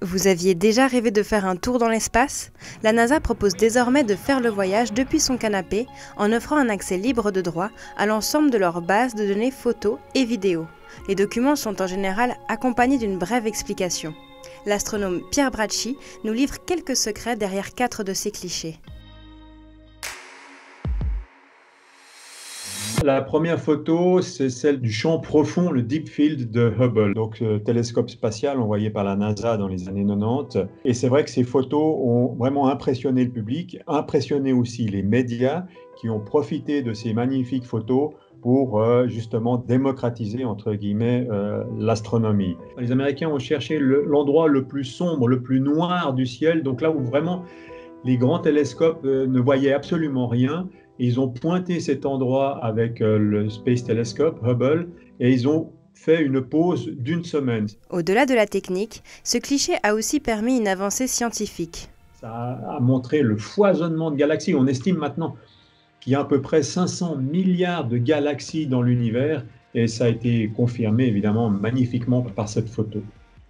Vous aviez déjà rêvé de faire un tour dans l'espace? La NASA propose désormais de faire le voyage depuis son canapé en offrant un accès libre de droit à l'ensemble de leurs bases de données photos et vidéos. Les documents sont en général accompagnés d'une brève explication. L'astronome Pierre Bracci nous livre quelques secrets derrière 4 de ces clichés. La première photo, c'est celle du champ profond, le Deep Field de Hubble, donc télescope spatial envoyé par la NASA dans les années 90. Et c'est vrai que ces photos ont vraiment impressionné le public, impressionné aussi les médias qui ont profité de ces magnifiques photos pour justement démocratiser, entre guillemets, l'astronomie. Les Américains ont cherché l'endroit le plus sombre, le plus noir du ciel, donc là où vraiment les grands télescopes ne voyaient absolument rien. Ils ont pointé cet endroit avec le Space Telescope, Hubble, et ils ont fait une pause d'1 semaine. Au-delà de la technique, ce cliché a aussi permis une avancée scientifique. Ça a montré le foisonnement de galaxies. On estime maintenant qu'il y a à peu près 500 milliards de galaxies dans l'univers, et ça a été confirmé évidemment magnifiquement par cette photo.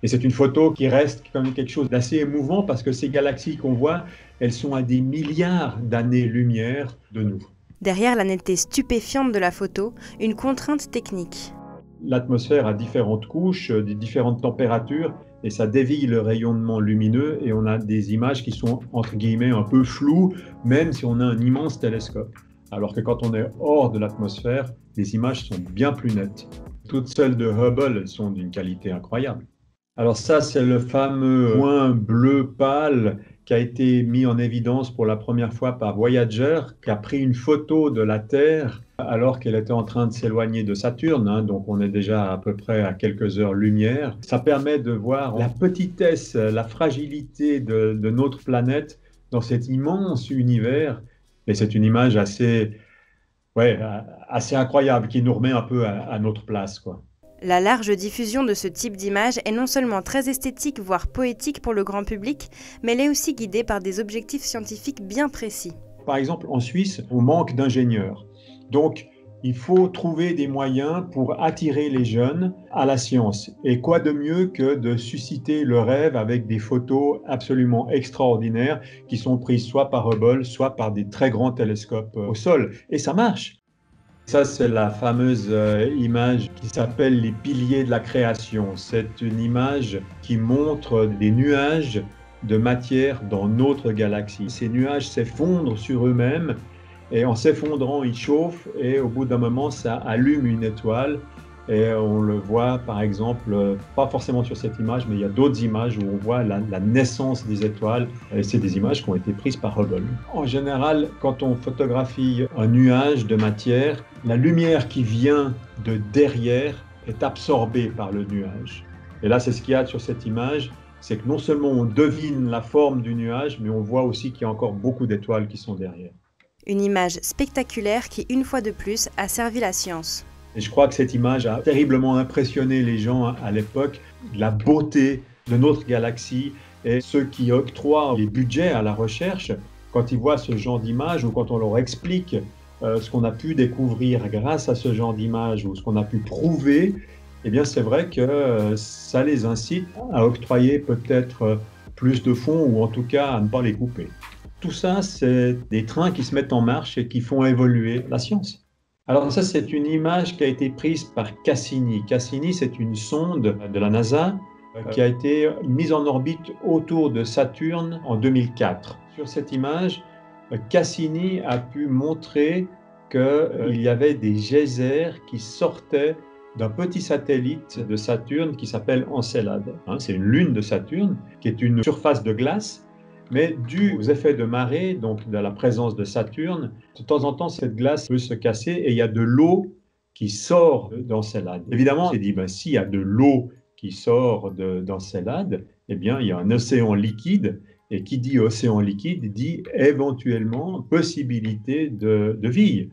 Et c'est une photo qui reste quand même quelque chose d'assez émouvant parce que ces galaxies qu'on voit, elles sont à des milliards d'années-lumière de nous. Derrière la netteté stupéfiante de la photo, une contrainte technique. L'atmosphère a différentes couches, des différentes températures, et ça dévie le rayonnement lumineux, et on a des images qui sont, entre guillemets, un peu floues, même si on a un immense télescope. Alors que quand on est hors de l'atmosphère, les images sont bien plus nettes. Toutes celles de Hubble, elles sont d'une qualité incroyable. Alors ça, c'est le fameux point bleu pâle qui a été mis en évidence pour la première fois par Voyager, qui a pris une photo de la Terre alors qu'elle était en train de s'éloigner de Saturne, donc on est déjà à peu près à quelques heures-lumière. Ça permet de voir la petitesse, la fragilité de notre planète dans cet immense univers. Et c'est une image assez incroyable qui nous remet un peu à notre place, quoi. La large diffusion de ce type d'image est non seulement très esthétique, voire poétique pour le grand public, mais elle est aussi guidée par des objectifs scientifiques bien précis. Par exemple, en Suisse, on manque d'ingénieurs. Donc, il faut trouver des moyens pour attirer les jeunes à la science. Et quoi de mieux que de susciter le rêve avec des photos absolument extraordinaires qui sont prises soit par Hubble, soit par des très grands télescopes au sol. Et ça marche. Ça, c'est la fameuse image qui s'appelle les piliers de la création. C'est une image qui montre des nuages de matière dans notre galaxie. Ces nuages s'effondrent sur eux-mêmes et en s'effondrant, ils chauffent et au bout d'un moment, ça allume une étoile. Et on le voit par exemple, pas forcément sur cette image, mais il y a d'autres images où on voit la naissance des étoiles. Et c'est des images qui ont été prises par Hubble. En général, quand on photographie un nuage de matière, la lumière qui vient de derrière est absorbée par le nuage. Et là, c'est ce qu'il y a sur cette image, c'est que non seulement on devine la forme du nuage, mais on voit aussi qu'il y a encore beaucoup d'étoiles qui sont derrière. Une image spectaculaire qui, une fois de plus, a servi la science. Et je crois que cette image a terriblement impressionné les gens à l'époque, la beauté de notre galaxie, et ceux qui octroient les budgets à la recherche, quand ils voient ce genre d'image ou quand on leur explique ce qu'on a pu découvrir grâce à ce genre d'image ou ce qu'on a pu prouver, eh bien c'est vrai que ça les incite à octroyer peut-être plus de fonds ou en tout cas à ne pas les couper. Tout ça, c'est des trains qui se mettent en marche et qui font évoluer la science. Alors ça, c'est une image qui a été prise par Cassini. Cassini, c'est une sonde de la NASA qui a été mise en orbite autour de Saturne en 2004. Sur cette image, Cassini a pu montrer qu'il y avait des geysers qui sortaient d'un petit satellite de Saturne qui s'appelle Encelade. C'est une lune de Saturne qui est une surface de glace. Mais dû aux effets de marée, donc de la présence de Saturne, de temps en temps, cette glace peut se casser et il y a de l'eau qui sort d'Encelade. Évidemment, on s'est dit, s'il y a de l'eau qui sort d'Encelade, eh bien, il y a un océan liquide. Et qui dit océan liquide dit éventuellement possibilité de vie.